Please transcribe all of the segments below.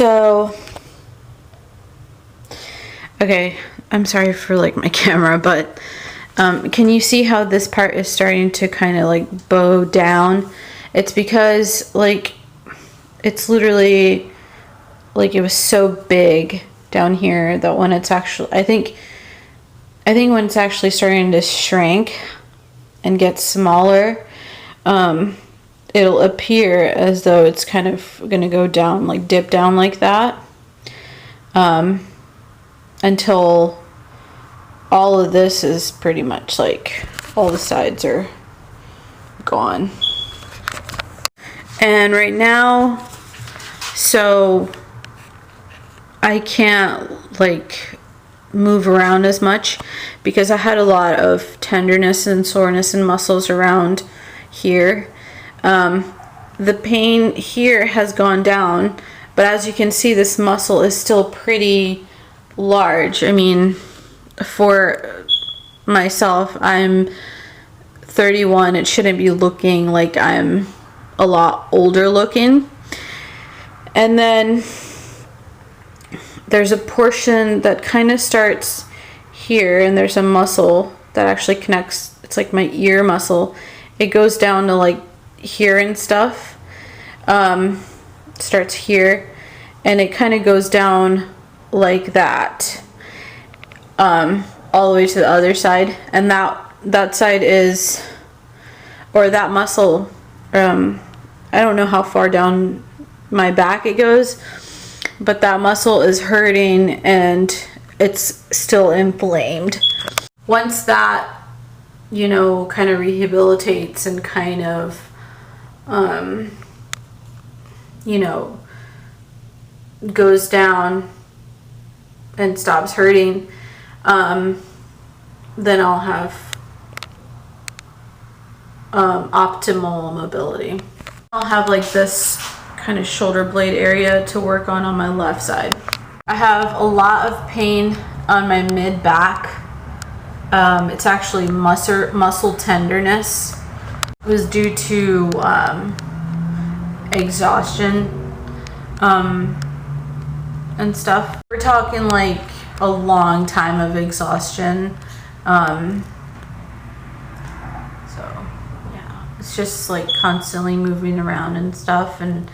So, okay, I'm sorry for like my camera, but can you see how this part is starting to kind of like bow down? It's because like it's literally like it was so big down here that when it's actually, I think when it's actually starting to shrink and get smaller, it'll appear as though it's kind of gonna go down, like dip down like that, until all of this is pretty much like all the sides are gone. And right now, so I can't like move around as much because I had a lot of tenderness and soreness in muscles around here. The pain here has gone down, but as you can see, this muscle is still pretty large. I mean, for myself, I'm 31. It shouldn't be looking like I'm a lot older looking. And then there's a portion that kind of starts here, and there's a muscle that actually connects. It's like my ear muscle. It goes down to like here and stuff. Starts here, and it kind of goes down like that, all the way to the other side. And that side is, or that muscle, I don't know how far down my back it goes, but that muscle is hurting and it's still inflamed. Once that, you know, kind of rehabilitates and kind of, you know, goes down and stops hurting, then I'll have optimal mobility. I'll have like this kind of shoulder blade area to work on my left side. I have a lot of pain on my mid back. It's actually muscle tenderness. It was due to exhaustion and stuff. We're talking like a long time of exhaustion. It's just like constantly moving around and stuff, and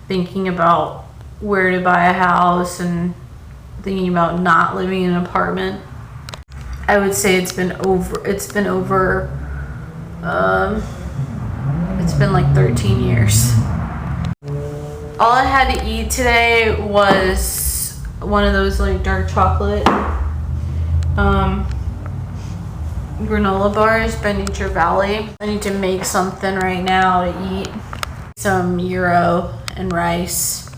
thinking about where to buy a house and thinking about not living in an apartment. I would say it's been like 13 years. All I had to eat today was one of those like dark chocolate granola bars by Nature Valley. I need to make something right now to eat. Some gyro and rice.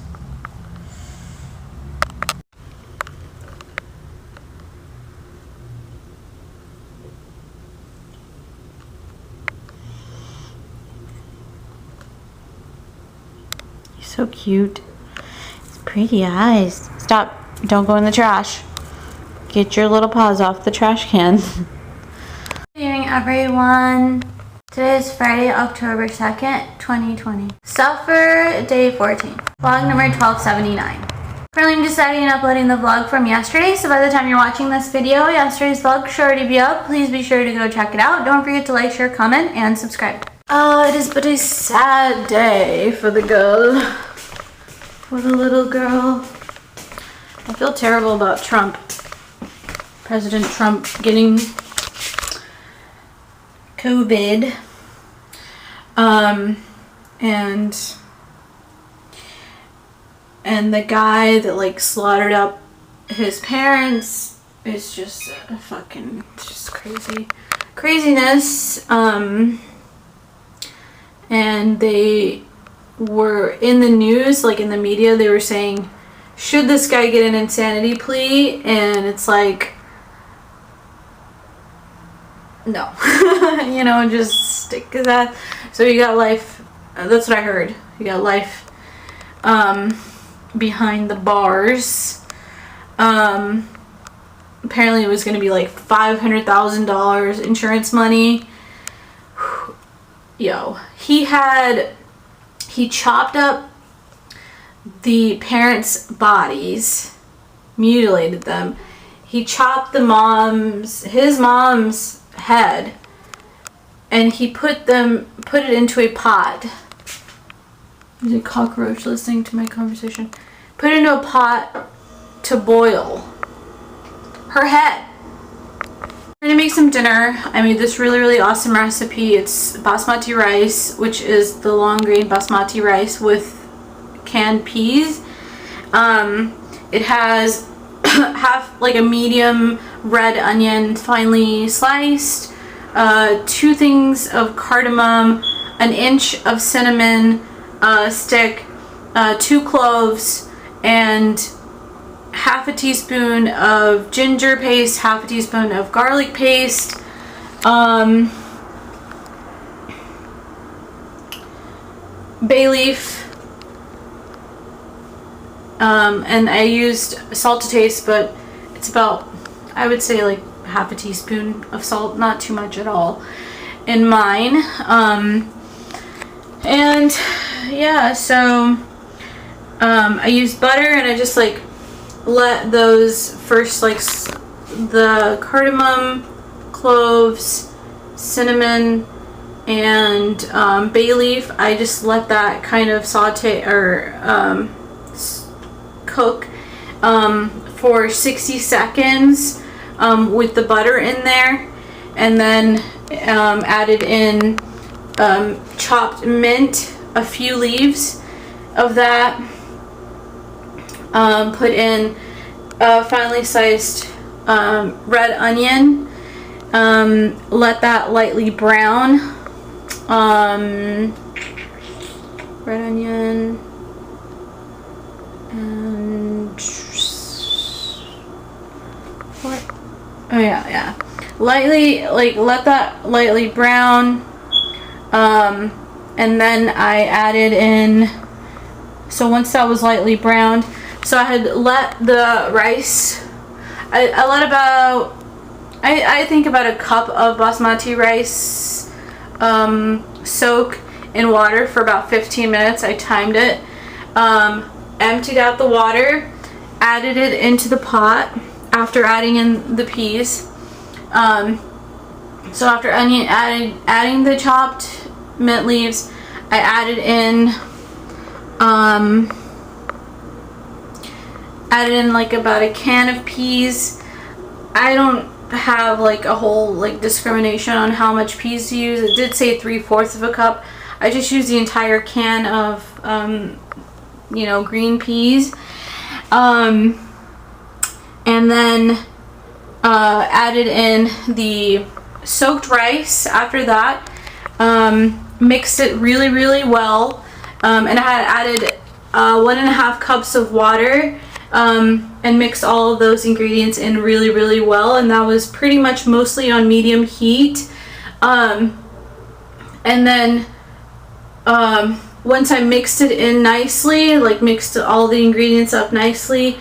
You're so cute. It's pretty eyes. Stop. Don't go in the trash. Get your little paws off the trash can. Good evening, everyone. Today is Friday, October 2nd, 2020. Suffer Day 14. Vlog number 1279. Currently, I'm just editing and uploading the vlog from yesterday, so by the time you're watching this video, yesterday's vlog should already be up. Please be sure to go check it out. Don't forget to like, share, comment, and subscribe. It is but a sad day for the girl. For the little girl. I feel terrible about Trump. President Trump getting COVID, and the guy that like slaughtered up his parents is just it's just craziness. And they were in the news, like in the media, they were saying, should this guy get an insanity plea? And it's like, no. You know, just stick to that. So you got life, that's what I heard. You got life behind the bars. Apparently it was going to be like $500,000 insurance money. Yo, he chopped up the parents' bodies, mutilated them. He chopped his mom's head, and he put it into a pot. There's a cockroach listening to my conversation. Put it into a pot to boil her head. We're gonna make some dinner. I made this really, really awesome recipe. It's basmati rice, which is the long grain basmati rice with canned peas. It has like a medium red onion finely sliced, 2 things of cardamom, an inch of cinnamon stick, 2 cloves, and half a teaspoon of ginger paste, half a teaspoon of garlic paste, bay leaf, and I used salt to taste, but it's about, I would say, like half a teaspoon of salt, not too much at all in mine. And yeah, so I used butter, and I just like let those first, like the cardamom, cloves, cinnamon, and bay leaf, I just let that kind of saute or cook for 60 seconds with the butter in there, and then added in chopped mint, a few leaves of that, put in finely sliced red onion, let that lightly brown, red onion, and what? Oh yeah, lightly, like let that lightly brown, and then I added in, so once that was lightly browned, so I had let the rice, I let about, I think about a cup of basmati rice soak in water for about 15 minutes. I timed it, emptied out the water, added it into the pot after adding in the peas. So after adding the chopped mint leaves, I added in like about a can of peas. I don't have like a whole like discrimination on how much peas to use. It did say 3/4 of a cup. I just used the entire can of green peas, and then added in the soaked rice after that, mixed it really, really well, and I had added 1.5 cups of water, and mixed all of those ingredients in really, really well, and that was pretty much mostly on medium heat. And then once I mixed it in nicely, like mixed all the ingredients up nicely,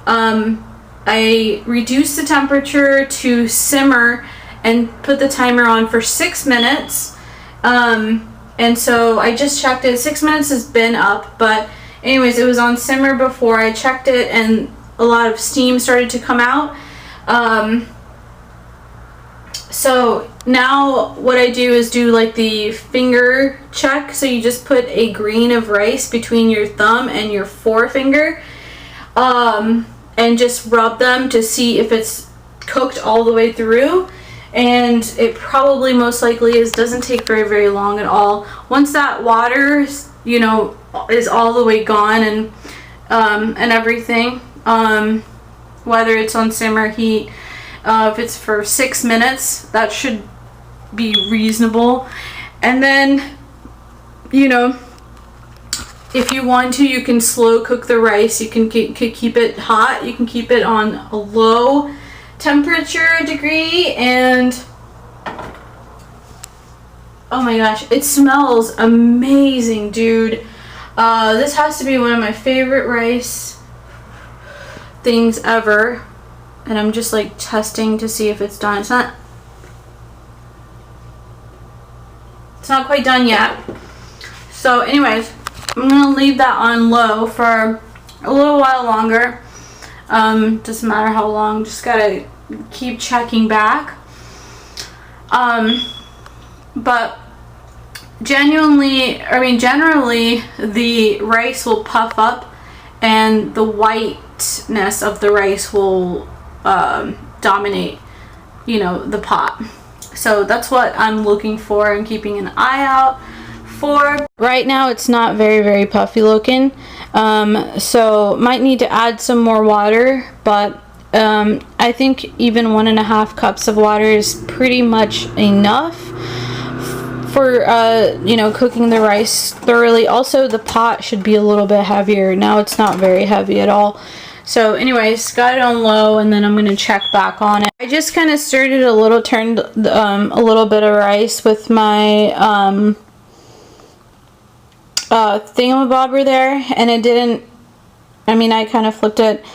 I reduced the temperature to simmer and put the timer on for 6 minutes. And so I just checked it. 6 minutes has been up, but anyways, it was on simmer before I checked it, and a lot of steam started to come out. So now what I do is do like the finger check. So you just put a grain of rice between your thumb and your forefinger, and just rub them to see if it's cooked all the way through. And it probably most likely is. Doesn't take very, very long at all. Once that water, is all the way gone and everything, whether it's on simmer heat, if it's for 6 minutes, that should be reasonable. And then, if you want to, you can slow cook the rice. You can keep it hot. You can keep it on a low temperature degree, and oh my gosh, it smells amazing, dude. This has to be one of my favorite rice things ever, and I'm just like testing to see if it's done. It's not quite done yet. So anyways, I'm gonna leave that on low for a little while longer. Doesn't matter how long, just gotta keep checking back. But generally the rice will puff up and the whiteness of the rice will dominate, you know, the pot. So that's what I'm looking for and keeping an eye out for. Right now it's not very puffy looking, so might need to add some more water, but I think even 1.5 cups of water is pretty much enough for you know, cooking the rice thoroughly. Also, the pot should be a little bit heavier. Now it's not very heavy at all. So anyways, got it on low, and then I'm gonna check back on it. I just kind of turned a little bit of rice with my thingamabobber there, and it didn't, I mean, I kind of flipped it.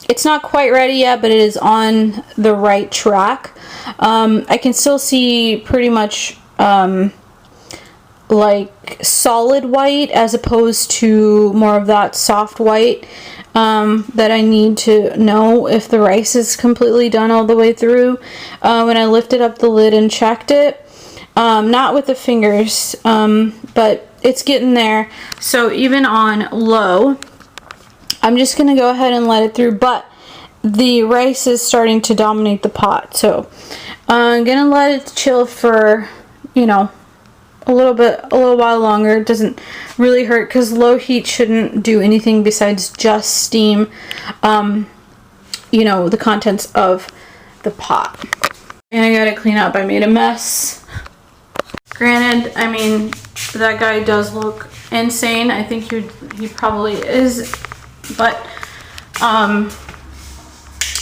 It's not quite ready yet, but it is on the right track. I can still see pretty much like solid white as opposed to more of that soft white that I need to know if the rice is completely done all the way through. When I lifted up the lid and checked it, not with the fingers, but it's getting there. So even on low, I'm just gonna go ahead and let it through, but the rice is starting to dominate the pot, so I'm gonna let it chill for, you know, a little while longer. It doesn't really hurt because low heat shouldn't do anything besides just steam, you know, the contents of the pot. And I gotta clean up. I made a mess. Granted, I mean, that guy does look insane. I think he probably is, but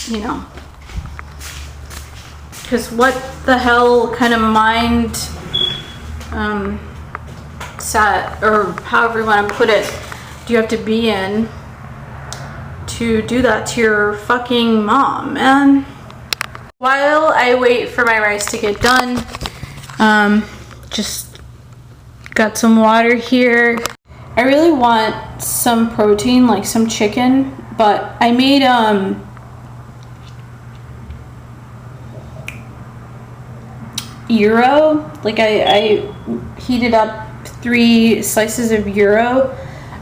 you know, because what the hell kind of mind set, or however you want to put it, do you have to be in to do that to your fucking mom, man? While I wait for my rice to get done, just got some water here. I really want some protein, like some chicken, but I made gyro. Like I heated up 3 slices of gyro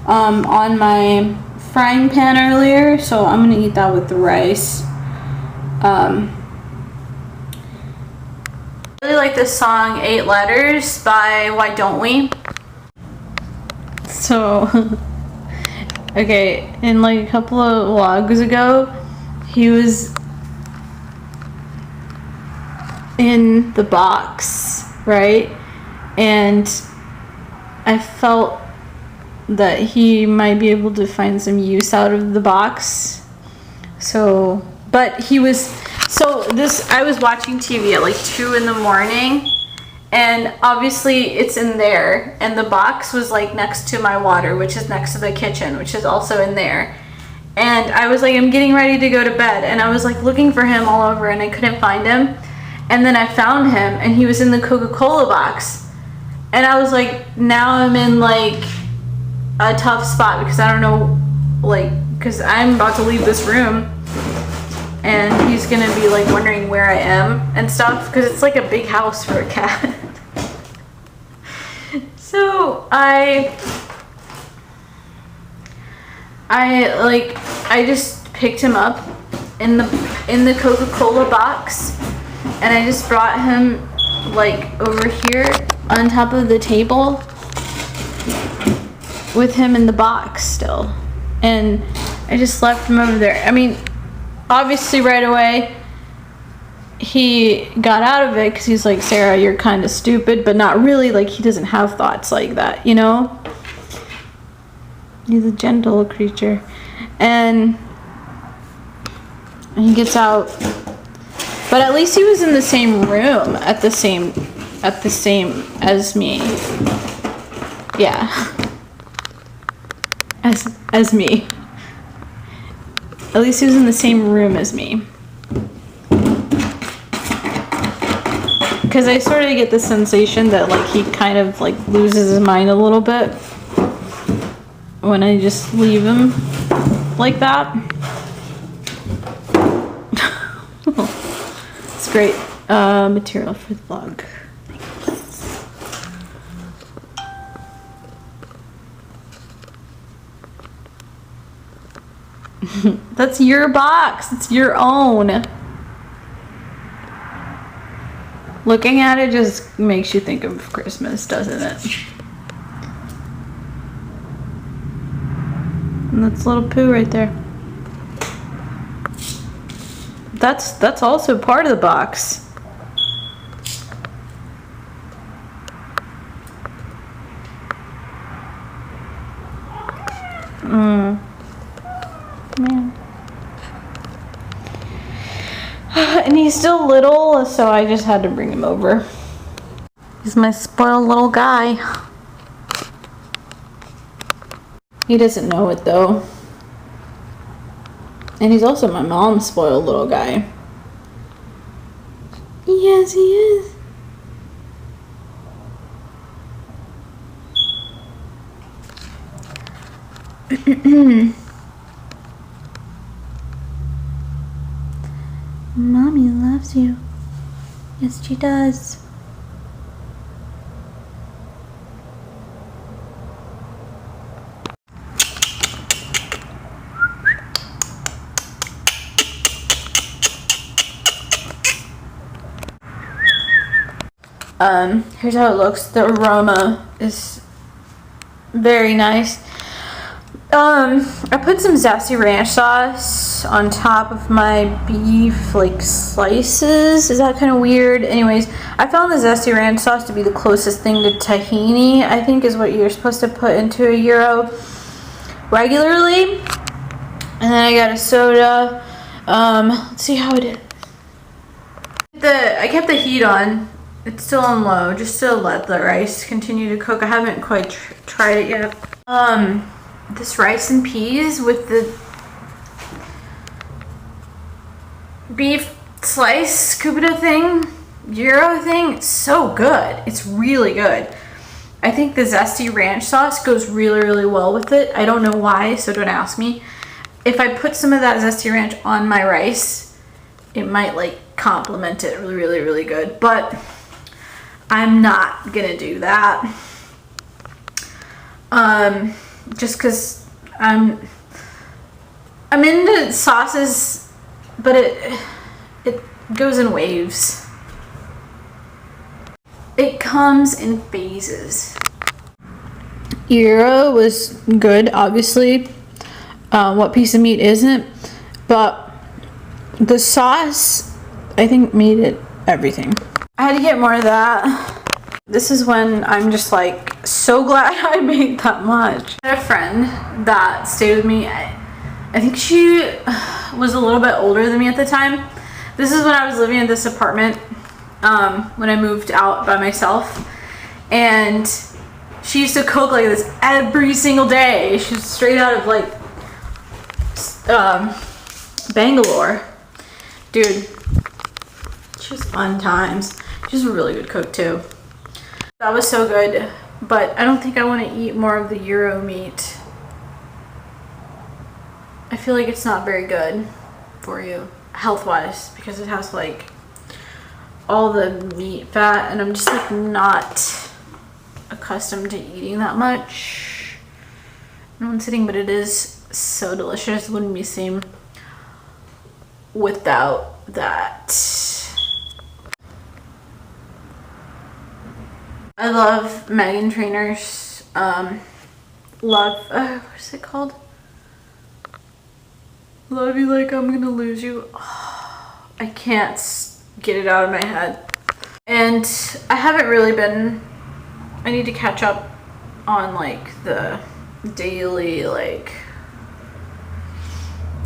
on my frying pan earlier, so I'm gonna eat that with the rice. I really like this song 8 Letters by Why Don't We? So okay, in like a couple of vlogs ago, he was in the box, right? And I felt that he might be able to find some use out of the box. So, but he was, so this, I was watching TV at like 2 in the morning, and obviously it's in there, and the box was like next to my water, which is next to the kitchen, which is also in there. And I was like, I'm getting ready to go to bed, and I was like looking for him all over, and I couldn't find him. And then I found him, and he was in the Coca-Cola box. And I was like, now I'm in like a tough spot, because I don't know, like, because I'm about to leave this room, and he's gonna be like wondering where I am and stuff, because it's like a big house for a cat. So I just picked him up in the Coca-Cola box, and I just brought him like over here on top of the table with him in the box still, and I just left him over there. I mean, obviously right away he got out of it because he's like, Sarah, you're kind of stupid, but not really. Like, he doesn't have thoughts like that, you know? He's a gentle creature. And he gets out. But at least he was in the same room at the same as me. Yeah. As me. At least he was in the same room as me. Because I sort of get the sensation that like he kind of like loses his mind a little bit. when I just leave them like that. It's great material for the vlog. That's your box. It's your own. Looking at it just makes you think of Christmas, doesn't it? And that's little Pooh right there. That's also part of the box. Man. And he's still little, so I just had to bring him over. He's my spoiled little guy. He doesn't know it though. And he's also my mom's spoiled little guy. Yes, he is. Mommy loves you. Yes, she does. Here's how it looks. The aroma is very nice. I put some zesty ranch sauce on top of my beef like slices. Is that kind of weird? Anyways, I found the zesty ranch sauce to be the closest thing to tahini, I think, is what you're supposed to put into a gyro regularly. And then I got a soda. Let's see how it is. I kept the heat on. It's still on low, just to let the rice continue to cook. I haven't quite tried it yet. This rice and peas with the beef slice Kubota thing, gyro thing, it's so good. It's really good. I think the zesty ranch sauce goes really, really well with it. I don't know why, so don't ask me. If I put some of that zesty ranch on my rice, it might like complement it really, really, really good. But I'm not gonna do that. Just because I'm into sauces, but it goes in waves. It comes in phases. Gyro was good, obviously. What piece of meat isn't? But the sauce, I think, made it everything. I had to get more of that. This is when I'm just like so glad I made that much. I had a friend that stayed with me. I think she was a little bit older than me at the time. This is when I was living in this apartment when I moved out by myself. And she used to cook like this every single day. She was straight out of like Bangalore. Dude, she was fun times. She's a really good cook too. That was so good, but I don't think I want to eat more of the gyro meat. I feel like it's not very good for you health-wise because it has like all the meat fat, and I'm just like not accustomed to eating that much in one sitting, but it is so delicious. It wouldn't be the same without that. I love Megan Trainor's, what's it called? Love You Like I'm Gonna Lose You. Oh, I can't get it out of my head. And I haven't really been, I need to catch up on like the daily like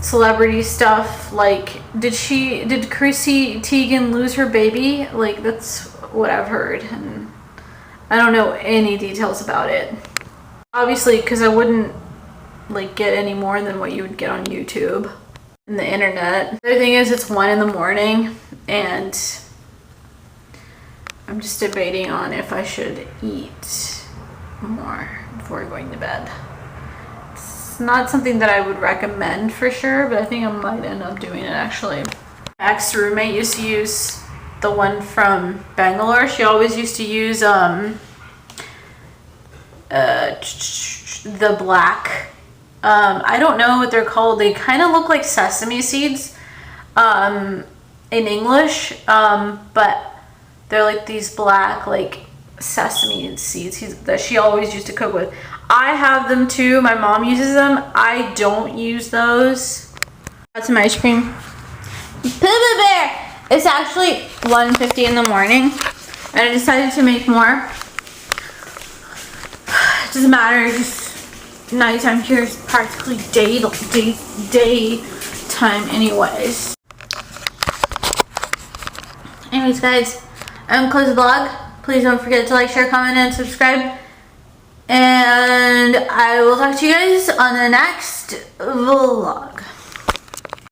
celebrity stuff. Like, did Chrissy Teigen lose her baby? Like, that's what I've heard, and I don't know any details about it. Obviously, because I wouldn't like get any more than what you would get on YouTube and the internet. The other thing is, it's 1 in the morning, and I'm just debating on if I should eat more before going to bed. It's not something that I would recommend for sure, but I think I might end up doing it actually. My ex-roommate used to use the one from Bangalore. She always used to use the black, I don't know what they're called. They kind of look like sesame seeds in English, but they're like these black like sesame seeds that she always used to cook with. I have them too. My mom uses them. I don't use those. Got some ice cream. Pooh Bear! It's actually 1:50 in the morning, and I decided to make more. It doesn't matter. Just nighttime here is practically day time, anyways. Anyways, guys, I'm gonna close the vlog. Please don't forget to like, share, comment, and subscribe. And I will talk to you guys on the next vlog.